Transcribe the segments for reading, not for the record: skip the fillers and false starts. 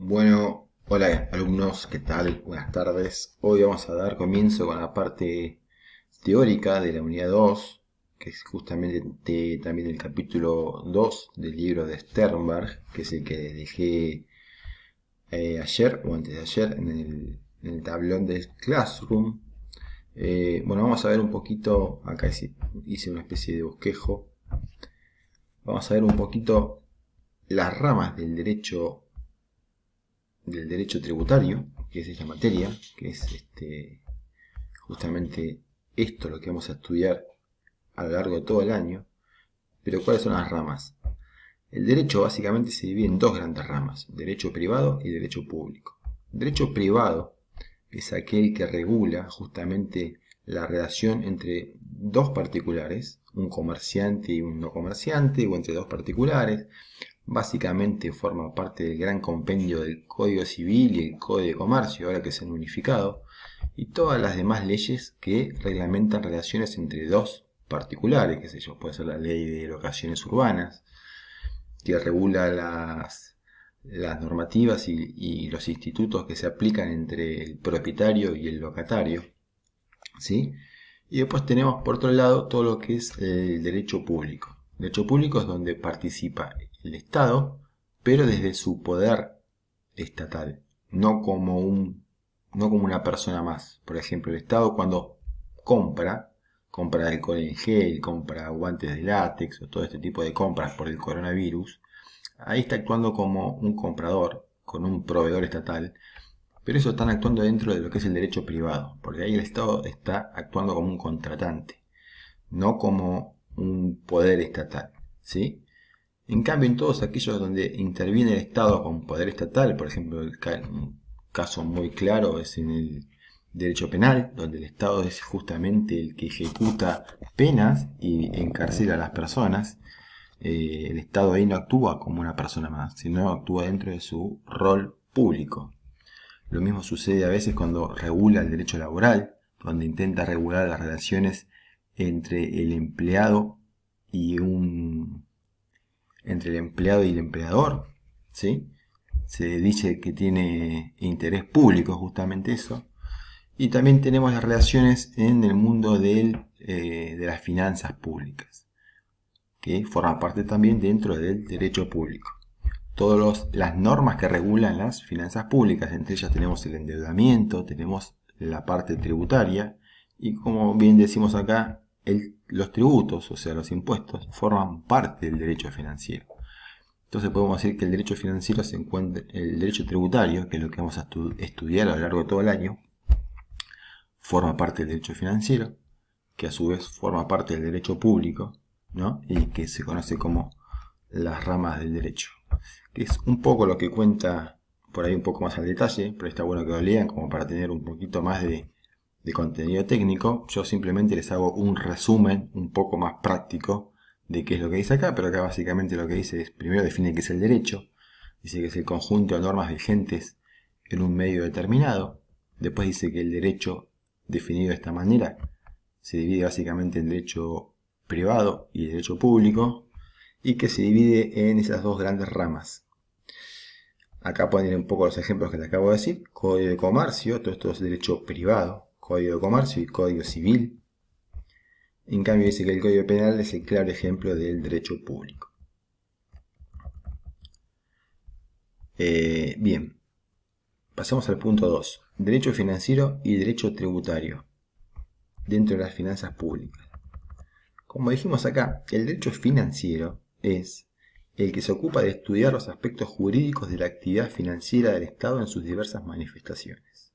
Bueno, hola alumnos, ¿qué tal? Buenas tardes. Hoy vamos a dar comienzo con la parte teórica de la unidad 2, que es justamente también el capítulo 2 del libro de Sternberg, que es el que dejé ayer o antes de ayer en el tablón de Classroom. Bueno, vamos a ver un poquito, acá hice una especie de bosquejo. Vamos a ver un poquito las ramas del derecho tributario, que es esta materia, que es justamente esto lo que vamos a estudiar a lo largo de todo el año. Pero ¿cuáles son las ramas? El derecho básicamente se divide en dos grandes ramas, derecho privado y derecho público. Derecho privado es aquel que regula justamente la relación entre dos particulares, un comerciante y un no comerciante, o entre dos particulares. Básicamente forma parte del gran compendio del Código Civil y el Código de Comercio, ahora que se han unificado, y todas las demás leyes que reglamentan relaciones entre dos particulares, qué sé yo, puede ser la ley de locaciones urbanas, que regula las normativas y los institutos que se aplican entre el propietario y el locatario, ¿sí? Y después tenemos por otro lado todo lo que es el derecho público. El derecho público es donde participa el Estado, pero desde su poder estatal, no como una persona más. Por ejemplo, el Estado cuando compra alcohol en gel, compra guantes de látex o todo este tipo de compras por el coronavirus, ahí está actuando como un comprador, con un proveedor estatal, pero eso están actuando dentro de lo que es el derecho privado, porque ahí el Estado está actuando como un contratante, no como un poder estatal, ¿sí? En cambio, en todos aquellos donde interviene el Estado con poder estatal, por ejemplo, un caso muy claro es en el derecho penal, donde el Estado es justamente el que ejecuta penas y encarcela a las personas. El Estado ahí no actúa como una persona más, sino actúa dentro de su rol público. Lo mismo sucede a veces cuando regula el derecho laboral, donde intenta regular las relaciones entre el empleado y entre el empleado y el empleador, ¿sí? Se dice que tiene interés público, justamente eso. Y también tenemos las relaciones en el mundo de las finanzas públicas, que forma parte también dentro del derecho público. Todas las normas que regulan las finanzas públicas, entre ellas tenemos el endeudamiento, tenemos la parte tributaria, y como bien decimos acá, los tributos, o sea, los impuestos, forman parte del derecho financiero. Entonces podemos decir que el derecho financiero se encuentra, el derecho tributario, que es lo que vamos a estudiar a lo largo de todo el año, forma parte del derecho financiero, que a su vez forma parte del derecho público, ¿no? Y que se conoce como las ramas del derecho, que es un poco lo que cuenta por ahí un poco más al detalle, pero está bueno que lo lean como para tener un poquito más de contenido técnico. Yo simplemente les hago un resumen un poco más práctico de qué es lo que dice acá, pero acá básicamente lo que dice es, primero define qué es el derecho, dice que es el conjunto de normas vigentes en un medio determinado. Después dice que el derecho definido de esta manera se divide básicamente en derecho privado y derecho público, y que se divide en esas dos grandes ramas. Acá pueden ir un poco los ejemplos que te acabo de decir. Código de comercio, todo esto es derecho privado, código de comercio y código civil. En cambio dice que el código penal es el claro ejemplo del derecho público. Bien, pasamos al punto 2. Derecho financiero y derecho tributario dentro de las finanzas públicas. Como dijimos acá, el derecho financiero es el que se ocupa de estudiar los aspectos jurídicos de la actividad financiera del Estado en sus diversas manifestaciones.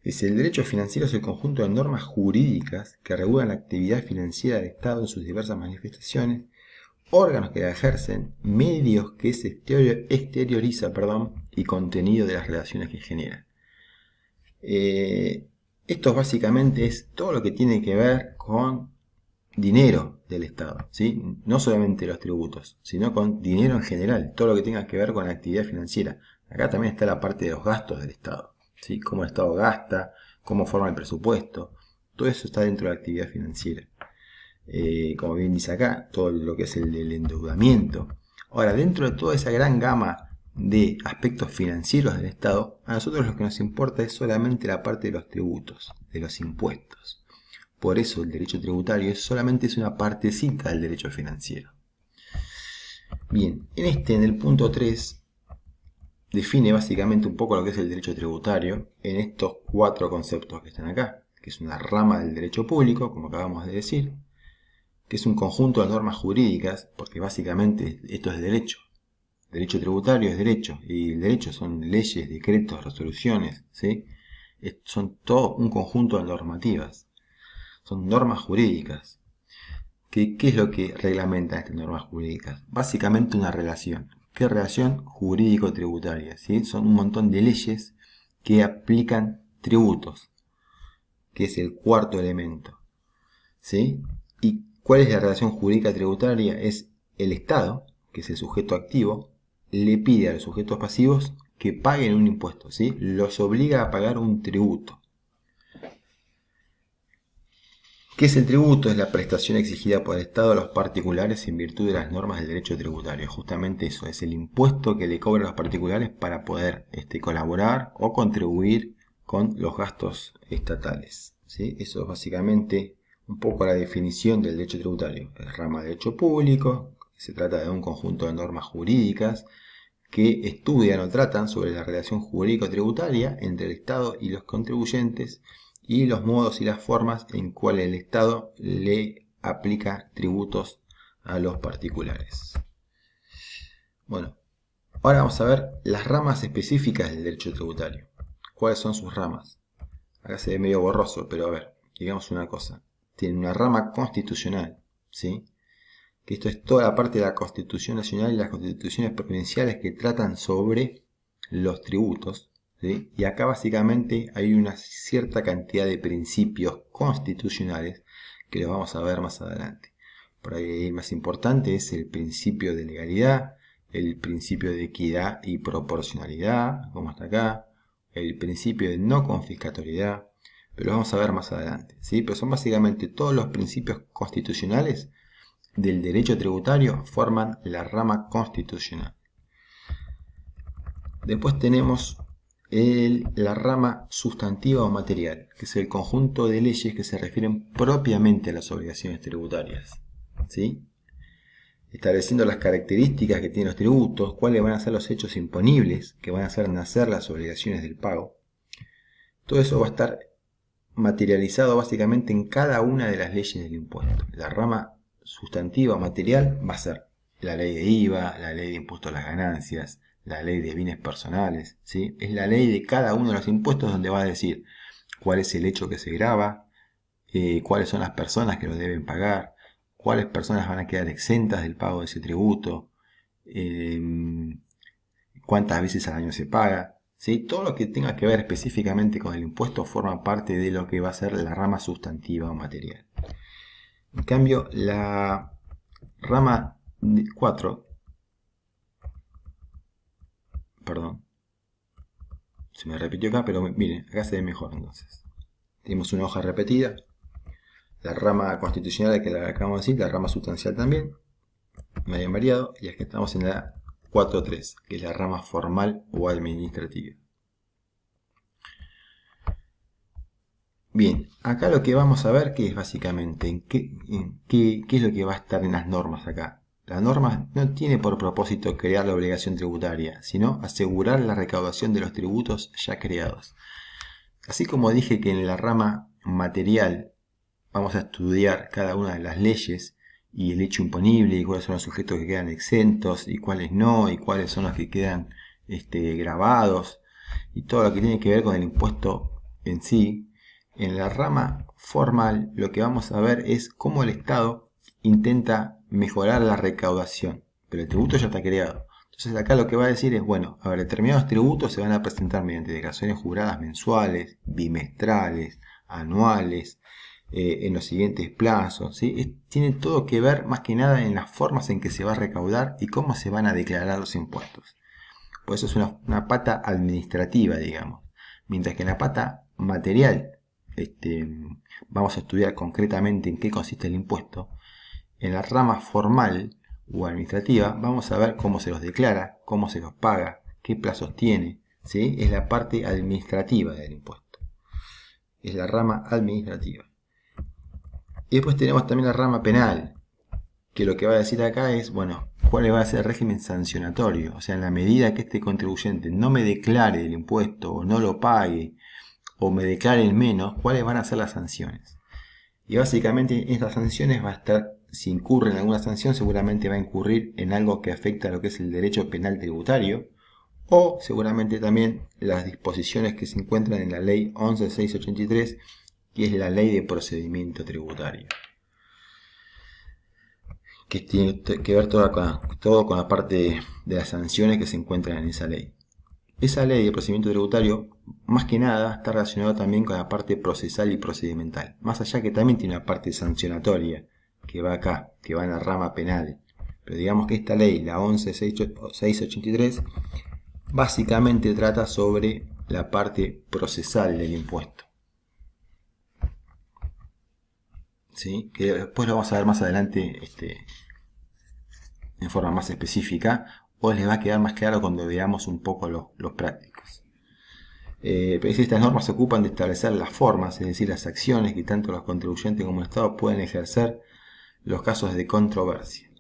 El derecho financiero es el conjunto de normas jurídicas que regulan la actividad financiera del Estado en sus diversas manifestaciones, órganos que la ejercen, medios que se exterioriza, y contenido de las relaciones que genera. Esto básicamente es todo lo que tiene que ver con dinero del Estado, ¿sí? No solamente los tributos, sino con dinero en general, todo lo que tenga que ver con la actividad financiera. Acá también está la parte de los gastos del Estado, ¿sí? Cómo el Estado gasta, cómo forma el presupuesto, todo eso está dentro de la actividad financiera. Como bien dice acá, todo lo que es el endeudamiento. Ahora, dentro de toda esa gran gama de aspectos financieros del Estado, a nosotros lo que nos importa es solamente la parte de los tributos, de los impuestos. Por eso el derecho tributario solamente es una partecita del derecho financiero. Bien, en el punto 3, define básicamente un poco lo que es el derecho tributario en estos 4 conceptos que están acá, que es una rama del derecho público, como acabamos de decir, que es un conjunto de normas jurídicas, porque básicamente esto es derecho. Derecho tributario es derecho, y el derecho son leyes, decretos, resoluciones, ¿sí? Son todo un conjunto de normativas, son normas jurídicas. ¿Qué es lo que reglamentan estas normas jurídicas? Básicamente una relación. ¿Qué relación? Jurídico-tributaria, ¿sí? Son un montón de leyes que aplican tributos, que es el cuarto elemento, ¿sí? ¿Y cuál es la relación jurídica tributaria? Es el Estado, que es el sujeto activo, le pide a los sujetos pasivos que paguen un impuesto, ¿sí? Los obliga a pagar un tributo. ¿Qué es el tributo? Es la prestación exigida por el Estado a los particulares en virtud de las normas del derecho tributario. Justamente eso, es el impuesto que le cobran los particulares para poder colaborar o contribuir con los gastos estatales, ¿sí? Eso es básicamente un poco la definición del derecho tributario. Es rama de derecho público, se trata de un conjunto de normas jurídicas que estudian o tratan sobre la relación jurídico-tributaria entre el Estado y los contribuyentes y los modos y las formas en cuales el Estado le aplica tributos a los particulares. Bueno, ahora vamos a ver las ramas específicas del derecho tributario. ¿Cuáles son sus ramas? Acá se ve medio borroso, pero a ver, digamos una cosa. Tiene una rama constitucional, ¿sí? Que esto es toda la parte de la Constitución Nacional y las constituciones provinciales que tratan sobre los tributos, ¿sí? Y acá básicamente hay una cierta cantidad de principios constitucionales que los vamos a ver más adelante. Por ahí el más importante es el principio de legalidad, el principio de equidad y proporcionalidad, como está acá, el principio de no confiscatoriedad, pero lo vamos a ver más adelante, ¿sí? Pero son básicamente todos los principios constitucionales del derecho tributario forman la rama constitucional. Después tenemos la rama sustantiva o material, que es el conjunto de leyes que se refieren propiamente a las obligaciones tributarias, ¿sí? Estableciendo las características que tienen los tributos, cuáles van a ser los hechos imponibles que van a hacer nacer las obligaciones del pago. Todo eso va a estar materializado básicamente en cada una de las leyes del impuesto. La rama sustantiva o material va a ser la ley de IVA, la ley de impuesto a las ganancias, la ley de bienes personales, ¿sí? Es la ley de cada uno de los impuestos donde va a decir cuál es el hecho que se grava, cuáles son las personas que lo deben pagar, cuáles personas van a quedar exentas del pago de ese tributo, cuántas veces al año se paga, ¿sí? Todo lo que tenga que ver específicamente con el impuesto forma parte de lo que va a ser la rama sustantiva o material. En cambio, la rama 4, perdón, se me repitió acá, pero miren, acá se ve mejor entonces. Tenemos una hoja repetida, la rama constitucional que la acabamos de decir, la rama sustancial también, me habían variado, y es que estamos en la 4.3, que es la rama formal o administrativa. Bien, acá lo que vamos a ver que es básicamente qué es lo que va a estar en las normas acá. La norma no tiene por propósito crear la obligación tributaria, sino asegurar la recaudación de los tributos ya creados. Así como dije que en la rama material vamos a estudiar cada una de las leyes y el hecho imponible y cuáles son los sujetos que quedan exentos y cuáles no, y cuáles son los que quedan grabados y todo lo que tiene que ver con el impuesto en sí. En la rama formal lo que vamos a ver es cómo el Estado intenta mejorar la recaudación, pero el tributo ya está creado. Entonces acá lo que va a decir es, bueno, a ver, determinados tributos se van a presentar mediante declaraciones juradas mensuales, bimestrales, anuales, en los siguientes plazos, ¿sí? Tiene todo que ver más que nada en las formas en que se va a recaudar y cómo se van a declarar los impuestos. Por eso es una pata administrativa, digamos. Mientras que en la pata material vamos a estudiar concretamente en qué consiste el impuesto. En la rama formal o administrativa vamos a ver cómo se los declara, cómo se los paga, qué plazos tiene, ¿sí? Es la parte administrativa del impuesto. Es la rama administrativa. Y después tenemos también la rama penal, que lo que va a decir acá es, bueno, cuál va a ser el régimen sancionatorio. O sea, en la medida que este contribuyente no me declare el impuesto o no lo pague o me declare el menos, cuáles van a ser las sanciones. Y básicamente estas sanciones va a estar, si incurre en alguna sanción, seguramente va a incurrir en algo que afecta a lo que es el derecho penal tributario, o seguramente también las disposiciones que se encuentran en la ley 11.683, que es la ley de procedimiento tributario, que tiene que ver todo con la parte de las sanciones que se encuentran en esa ley. Esa ley de procedimiento tributario, más que nada, está relacionada también con la parte procesal y procedimental. Más allá que también tiene una parte sancionatoria, que va acá, que va en la rama penal. Pero digamos que esta ley, la 11.683, básicamente trata sobre la parte procesal del impuesto. ¿Sí? Que después lo vamos a ver más adelante en forma más específica, o les va a quedar más claro cuando veamos un poco los prácticos. Estas normas se ocupan de establecer las formas, es decir, las acciones que tanto los contribuyentes como el Estado pueden ejercer los casos de controversia.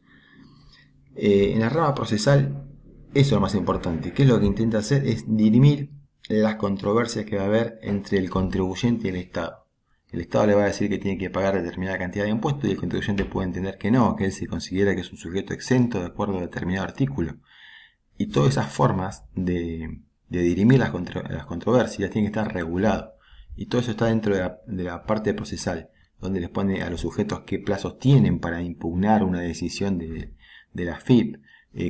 En la rama procesal, eso es lo más importante. ¿Qué es lo que intenta hacer? Es dirimir las controversias que va a haber entre el contribuyente y el Estado. El Estado le va a decir que tiene que pagar determinada cantidad de impuestos y el contribuyente puede entender que no, que él se considera que es un sujeto exento de acuerdo a determinado artículo. Y todas esas formas de dirimir las controversias tienen que estar reguladas. Y todo eso está dentro de la parte procesal, donde les pone a los sujetos qué plazos tienen para impugnar una decisión de la AFIP,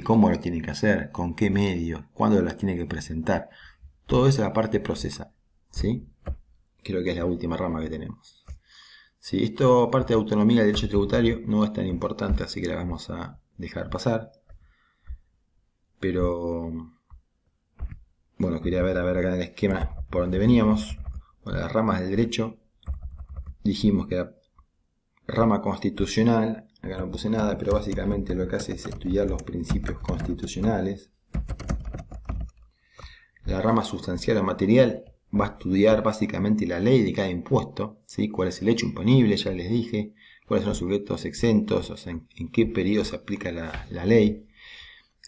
cómo lo tienen que hacer, con qué medios, cuándo las tienen que presentar. Todo eso es la parte procesal, ¿sí? Creo que es la última rama que tenemos. Sí, esto, parte de autonomía del derecho tributario, no es tan importante, así que la vamos a dejar pasar. Pero, bueno, quería ver acá en el esquema por donde veníamos. Bueno, las ramas del derecho, dijimos que la rama constitucional, acá no puse nada, pero básicamente lo que hace es estudiar los principios constitucionales. La rama sustancial o material va a estudiar básicamente la ley de cada impuesto, ¿sí? Cuál es el hecho imponible, ya les dije, cuáles son los sujetos exentos, o sea, en qué periodo se aplica la ley.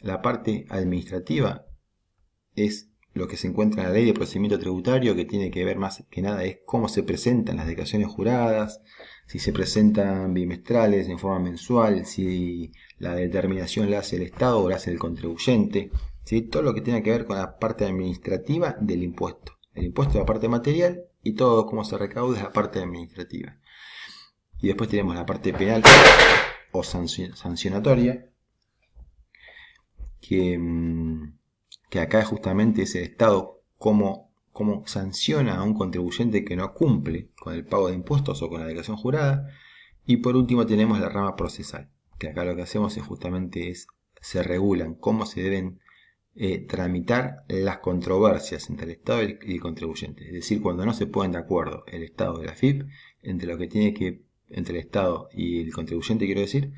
La parte administrativa es lo que se encuentra en la ley de procedimiento tributario, que tiene que ver más que nada es cómo se presentan las declaraciones juradas, si se presentan bimestrales en forma mensual, si la determinación la hace el Estado o la hace el contribuyente, ¿sí? Todo lo que tiene que ver con la parte administrativa del impuesto. El impuesto es la parte material y todo cómo se recauda es la parte administrativa. Y después tenemos la parte penal o sancionatoria, que acá justamente es el Estado cómo sanciona a un contribuyente que no cumple con el pago de impuestos o con la declaración jurada. Y por último tenemos la rama procesal, que acá lo que hacemos es justamente se regulan cómo se deben tramitar las controversias entre el Estado y el contribuyente. Es decir, cuando no se ponen de acuerdo el Estado y la AFIP entre el Estado y el contribuyente, quiero decir,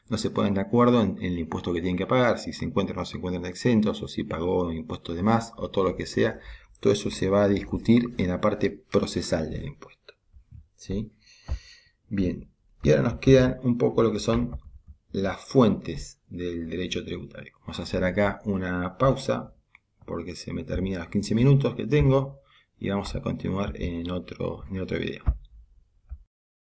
no se ponen de acuerdo en el impuesto que tienen que pagar, si se encuentran o no se encuentran exentos, o si pagó un impuesto de más, o todo lo que sea. Todo eso se va a discutir en la parte procesal del impuesto, ¿sí? Bien, y ahora nos quedan un poco lo que son las fuentes del derecho tributario. Vamos a hacer acá una pausa, porque se me terminan los 15 minutos que tengo, y vamos a continuar en otro video.